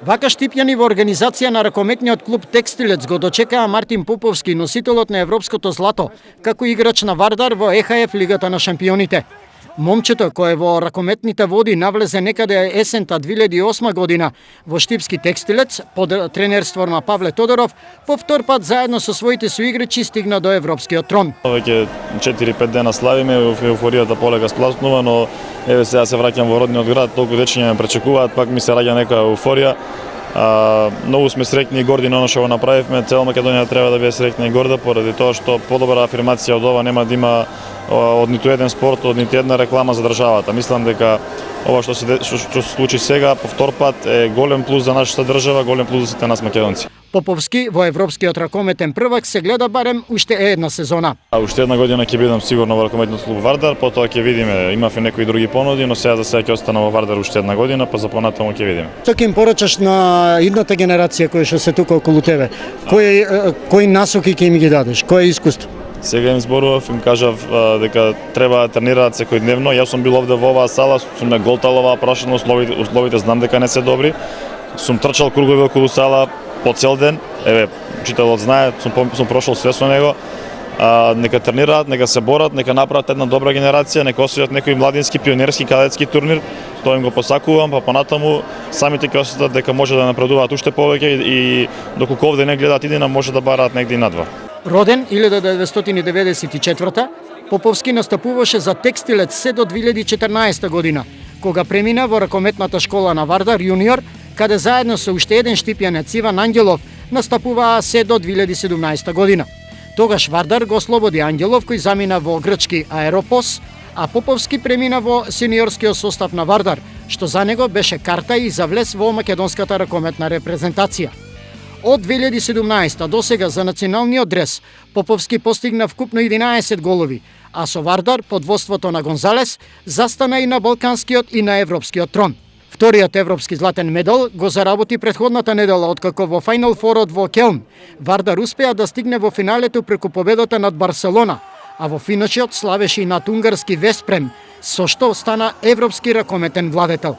Вака штипјани во организација на ракометниот клуб Текстилец го дочекаа Мартин Поповски, носителот на европското злато, како играч на Вардар во ЕХФ Лигата на шампионите. Момчето, кое во ракометните води навлезе некаде есента 2008 година во штипски Текстилец под тренерство на Павле Тодоров, по втор пат заедно со своите соиграчи стигна до европскиот трон. Веќе 4-5 дена славиме, еуфоријата полека спласнува, но еве сега се враќам во родниот град, толку дечиња ме пречекуваат, пак ми се раѓа некоја еуфорија. Многу сме среќни и горди на оно што го направивме. Цела Македонија треба да биде среќна и горда поради тоа што подобра афирмација од ова нема да има од ниту еден спорт, од ниту една реклама за државата. Мислам дека ова што се случи сега по втор пат е голем плюс за нашата држава, голем плюс за сите нас македонци. Поповски во европскиот ракометен првак се гледа барем уште една сезона. Уште една година ќе бидам сигурно во ракометниот клуб Вардар, потоа ќе видиме, имавме некои други понуди, но сега за сега ќе останам во Вардар уште една година, па за понатаму ќе видиме. Што ќе им порачаш на идната генерација која што се тука околу тебе? Кои насоки ќе им ги дадеш? Кое искуство? Сега им зборував, им кажав дека треба да тренираат секојдневно. Јас сум бил овде во оваа сала, сум ме голтал оваа прашана, условите знам дека не се добри. Сум трчал кругови околу сала по цел ден. Еве, учителот знае, сум прошол све со него. Нека тренираат, нека се борат, нека направат една добра генерација, нека освојат некој младински, пионерски, кадетски турнир. Тоа им го посакувам, па понатаму самите ќе осетат дека може да напредуваат уште повеќе и доколку овде не гледаат идина, може да бараат негде и надвор. Роден 1994, Поповски настапуваше за Текстилец се до 2014 година, кога премина во ракометната школа на Вардар јуниор, каде заедно со уште еден штипјанец Иван Ангелов настапуваа се до 2017 година. Тогаш Вардар го ослободи Ангелов, кој замина во грчки Аеропос, а Поповски премина во сениорскиот состав на Вардар, што за него беше карта и за влез во македонската ракометна репрезентација. Од 2017 до сега за националниот дрес Поповски постигна вкупно 11 голови, а со Вардар под воството на Гонзалес застана и на балканскиот и на европскиот трон. Вториот европски златен медал го заработи претходната недела, откако во Фајнал Форот во Келн Вардар успеа да стигне во финалето преку победата над Барселона, а во финошот славеше и над унгарски Веспрем, со што стана европски ракометен владетел.